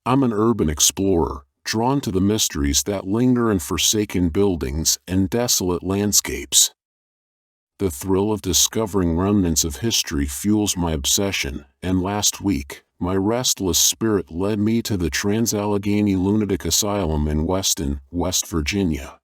I'm an urban explorer, drawn to the mysteries that linger in forsaken buildings and desolate landscapes. The thrill of discovering remnants of history fuels my obsession, and last week, my restless spirit led me to the Trans-Allegheny Lunatic Asylum in Weston, West Virginia.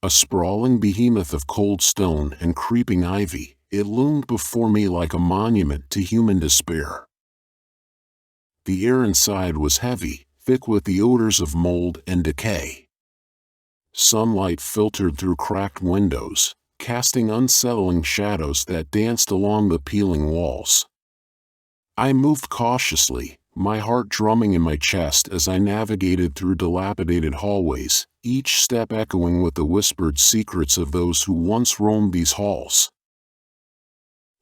A sprawling behemoth of cold stone and creeping ivy, it loomed before me like a monument to human despair. The air inside was heavy, thick with the odors of mold and decay. Sunlight filtered through cracked windows, casting unsettling shadows that danced along the peeling walls. I moved cautiously, my heart drumming in my chest as I navigated through dilapidated hallways, each step echoing with the whispered secrets of those who once roamed these halls.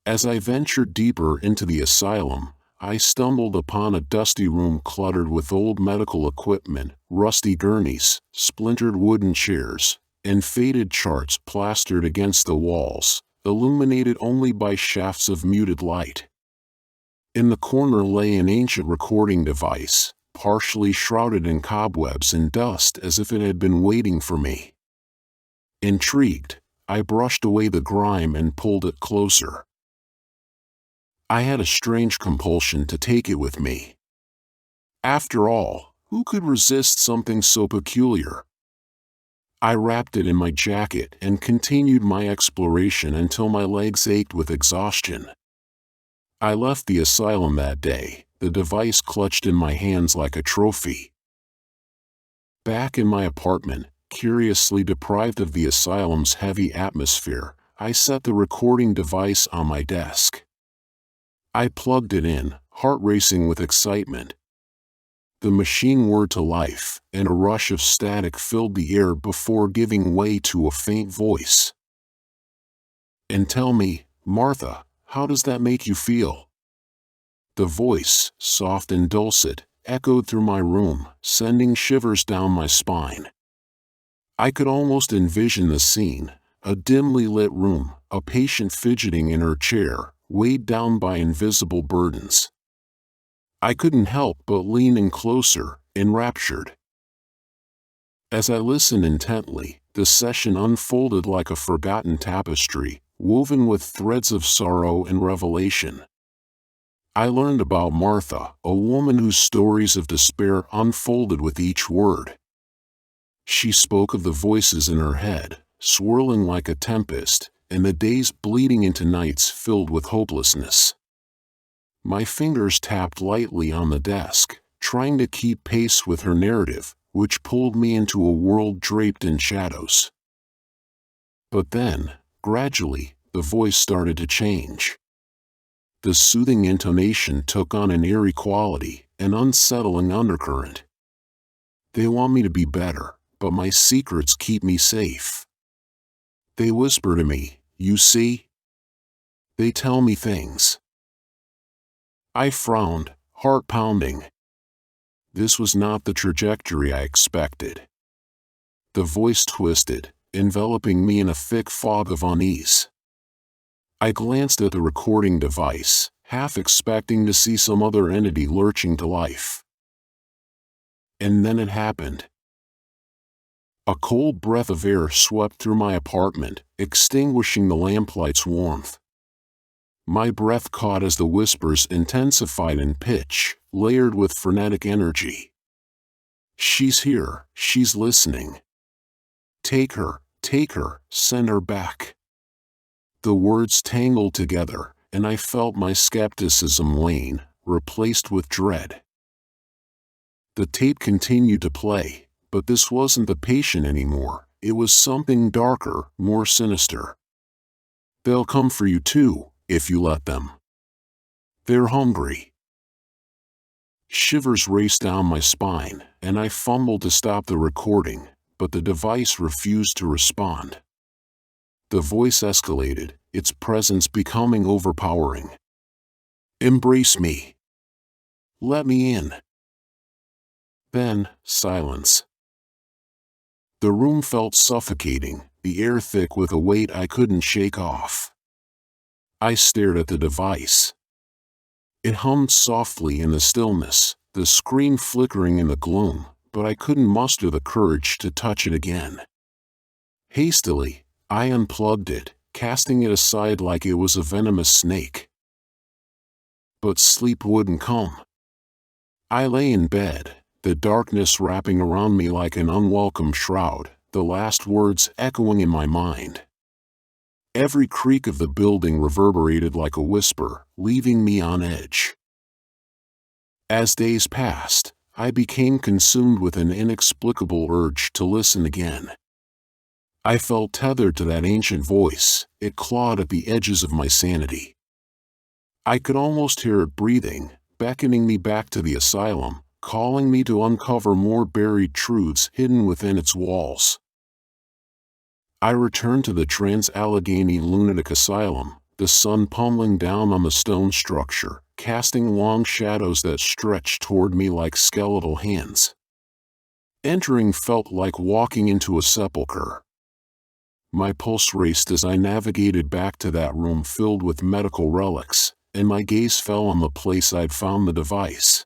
As I ventured deeper into the asylum, I stumbled upon a dusty room cluttered with old medical equipment, rusty gurneys, splintered wooden chairs, and faded charts plastered against the walls, illuminated only by shafts of muted light. In the corner lay an ancient recording device, partially shrouded in cobwebs and dust as if it had been waiting for me. Intrigued, I brushed away the grime and pulled it closer. I had a strange compulsion to take it with me. After all, who could resist something so peculiar? I wrapped it in my jacket and continued my exploration until my legs ached with exhaustion. I left the asylum that day, the device clutched in my hands like a trophy. Back in my apartment, curiously deprived of the asylum's heavy atmosphere, I set the recording device on my desk. I plugged it in, heart racing with excitement. The machine whirred to life, and a rush of static filled the air before giving way to a faint voice. "And tell me, Martha, how does that make you feel?" The voice, soft and dulcet, echoed through my room, sending shivers down my spine. I could almost envision the scene, a dimly lit room, a patient fidgeting in her chair, weighed down by invisible burdens. I couldn't help but lean in closer, enraptured. As I listened intently, the session unfolded like a forgotten tapestry, woven with threads of sorrow and revelation. I learned about Martha, a woman whose stories of despair unfolded with each word. She spoke of the voices in her head, swirling like a tempest, and the days bleeding into nights filled with hopelessness. My fingers tapped lightly on the desk, trying to keep pace with her narrative, which pulled me into a world draped in shadows. But then, gradually, the voice started to change. The soothing intonation took on an eerie quality, an unsettling undercurrent. "They want me to be better, but my secrets keep me safe. They whisper to me, you see? They tell me things." I frowned, heart pounding. This was not the trajectory I expected. The voice twisted, enveloping me in a thick fog of unease. I glanced at the recording device, half expecting to see some other entity lurching to life. And then it happened. A cold breath of air swept through my apartment, extinguishing the lamplight's warmth. My breath caught as the whispers intensified in pitch, layered with frenetic energy. "She's here, she's listening. Take her, send her back." The words tangled together, and I felt my skepticism wane, replaced with dread. The tape continued to play, but this wasn't the patient anymore, it was something darker, more sinister. "They'll come for you too, if you let them. They're hungry." Shivers raced down my spine, and I fumbled to stop the recording, but the device refused to respond. The voice escalated, its presence becoming overpowering. "Embrace me. Let me in." Then, silence. The room felt suffocating, the air thick with a weight I couldn't shake off. I stared at the device. It hummed softly in the stillness, the screen flickering in the gloom, but I couldn't muster the courage to touch it again. Hastily, I unplugged it, casting it aside like it was a venomous snake. But sleep wouldn't come. I lay in bed, the darkness wrapping around me like an unwelcome shroud, the last words echoing in my mind. Every creak of the building reverberated like a whisper, leaving me on edge. As days passed, I became consumed with an inexplicable urge to listen again. I felt tethered to that ancient voice. It clawed at the edges of my sanity. I could almost hear it breathing, beckoning me back to the asylum, calling me to uncover more buried truths hidden within its walls. I returned to the Trans-Allegheny Lunatic Asylum, the sun pummeling down on the stone structure, casting long shadows that stretched toward me like skeletal hands. Entering felt like walking into a sepulchre. My pulse raced as I navigated back to that room filled with medical relics, and my gaze fell on the place I'd found the device.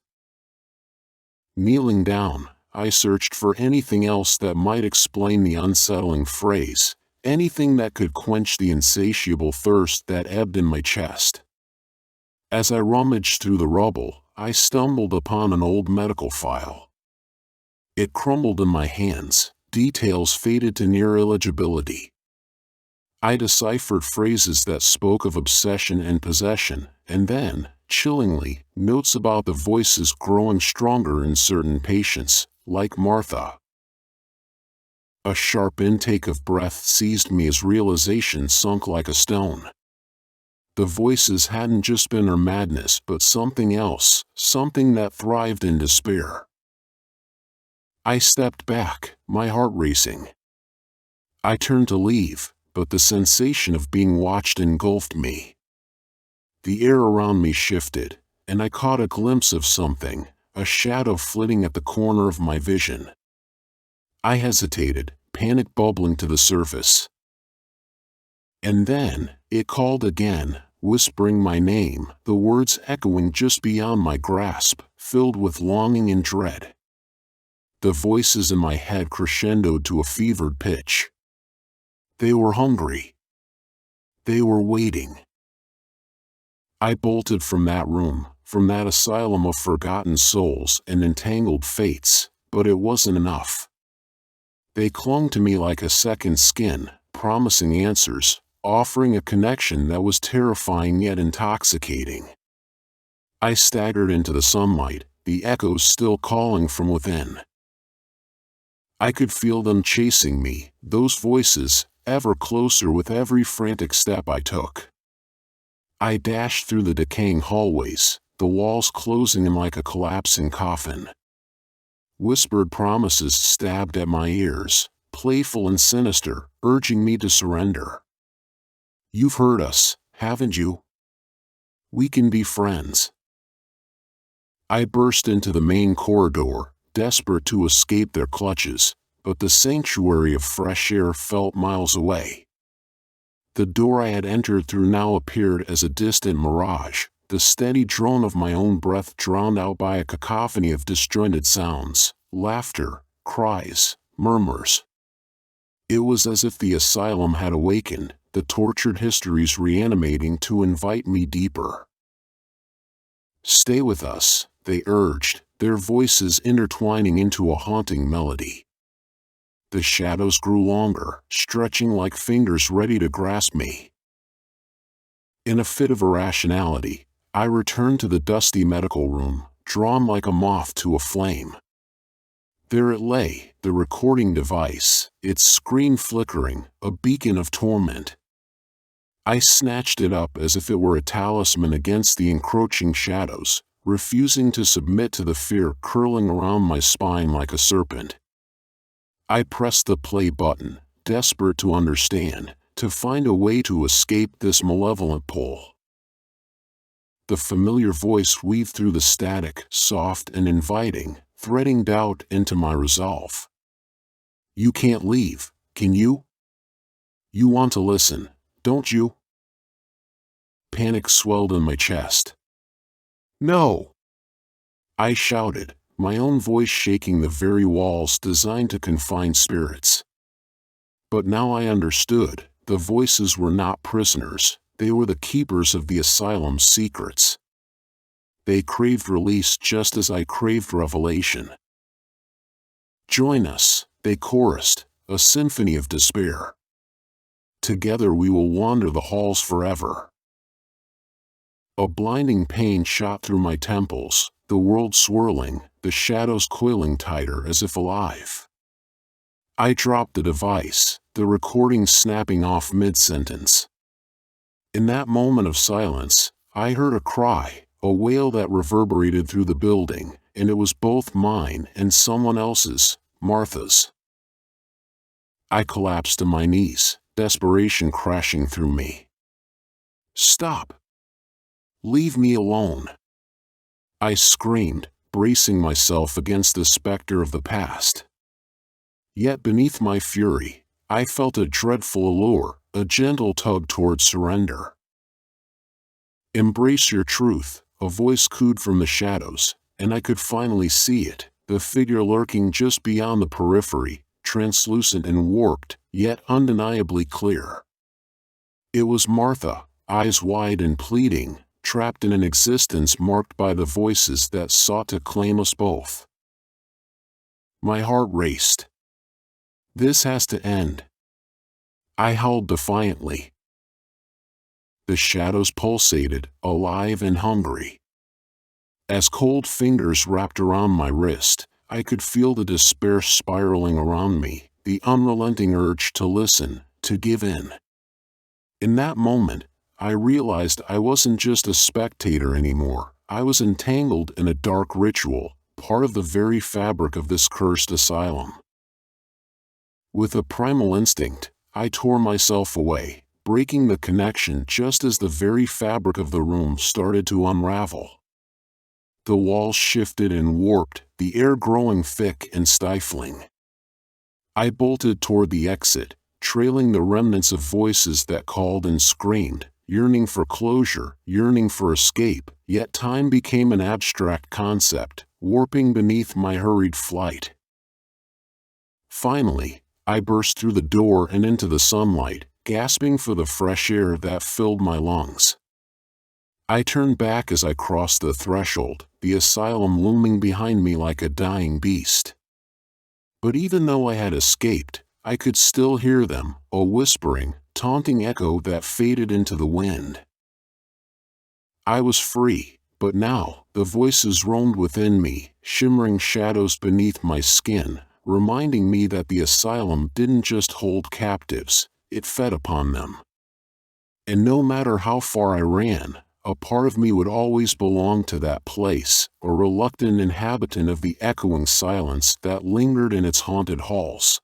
Kneeling down, I searched for anything else that might explain the unsettling phrase, anything that could quench the insatiable thirst that ebbed in my chest. As I rummaged through the rubble, I stumbled upon an old medical file. It crumbled in my hands, details faded to near illegibility. I deciphered phrases that spoke of obsession and possession, and then, chillingly, notes about the voices growing stronger in certain patients, like Martha. A sharp intake of breath seized me as realization sunk like a stone. The voices hadn't just been her madness but something else, something that thrived in despair. I stepped back, my heart racing. I turned to leave, but the sensation of being watched engulfed me. The air around me shifted, and I caught a glimpse of something, a shadow flitting at the corner of my vision. I hesitated, panic bubbling to the surface. And then, it called again, whispering my name, the words echoing just beyond my grasp, filled with longing and dread. The voices in my head crescendoed to a fevered pitch. They were hungry. They were waiting. I bolted from that room, from that asylum of forgotten souls and entangled fates, but it wasn't enough. They clung to me like a second skin, promising answers, offering a connection that was terrifying yet intoxicating. I staggered into the sunlight, the echoes still calling from within. I could feel them chasing me, those voices, ever closer with every frantic step I took. I dashed through the decaying hallways, the walls closing in like a collapsing coffin. Whispered promises stabbed at my ears, playful and sinister, urging me to surrender. "You've heard us, haven't you? We can be friends." I burst into the main corridor, desperate to escape their clutches, but the sanctuary of fresh air felt miles away. The door I had entered through now appeared as a distant mirage, the steady drone of my own breath drowned out by a cacophony of disjointed sounds, laughter, cries, murmurs. It was as if the asylum had awakened, the tortured histories reanimating to invite me deeper. "Stay with us," they urged, their voices intertwining into a haunting melody. The shadows grew longer, stretching like fingers ready to grasp me. In a fit of irrationality, I returned to the dusty medical room, drawn like a moth to a flame. There it lay, the recording device, its screen flickering, a beacon of torment. I snatched it up as if it were a talisman against the encroaching shadows, refusing to submit to the fear curling around my spine like a serpent. I pressed the play button, desperate to understand, to find a way to escape this malevolent pull. The familiar voice weaved through the static, soft and inviting, threading doubt into my resolve. "You can't leave, can you? You want to listen, don't you?" Panic swelled in my chest. "No! I shouted, my own voice shaking the very walls designed to confine spirits. But now I understood, the voices were not prisoners, they were the keepers of the asylum's secrets. They craved release just as I craved revelation. Join us, they chorused, a symphony of despair. Together we will wander the halls forever. A blinding pain shot through my temples, the world swirling, the shadows coiling tighter as if alive. I dropped the device, the recording snapping off mid-sentence. In that moment of silence, I heard a cry, a wail that reverberated through the building, and it was both mine and someone else's, Martha's. I collapsed to my knees, desperation crashing through me. Stop! Leave me alone! I screamed, bracing myself against the specter of the past. Yet beneath my fury, I felt a dreadful allure, a gentle tug toward surrender. Embrace your truth, a voice cooed from the shadows, and I could finally see it, the figure lurking just beyond the periphery, translucent and warped, yet undeniably clear. It was Martha, eyes wide and pleading, trapped in an existence marked by the voices that sought to claim us both. My heart raced. This has to end. I howled defiantly. The shadows pulsated, alive and hungry. As cold fingers wrapped around my wrist, I could feel the despair spiraling around me, the unrelenting urge to listen, to give in. In that moment, I realized I wasn't just a spectator anymore. I was entangled in a dark ritual, part of the very fabric of this cursed asylum. With a primal instinct, I tore myself away, breaking the connection just as the very fabric of the room started to unravel. The walls shifted and warped, the air growing thick and stifling. I bolted toward the exit, trailing the remnants of voices that called and screamed, yearning for closure, yearning for escape, yet time became an abstract concept, warping beneath my hurried flight. Finally, I burst through the door and into the sunlight, gasping for the fresh air that filled my lungs. I turned back as I crossed the threshold, the asylum looming behind me like a dying beast. But even though I had escaped, I could still hear them, a whispering, taunting echo that faded into the wind. I was free, but now, the voices roamed within me, shimmering shadows beneath my skin, reminding me that the asylum didn't just hold captives, it fed upon them. And no matter how far I ran, a part of me would always belong to that place, a reluctant inhabitant of the echoing silence that lingered in its haunted halls.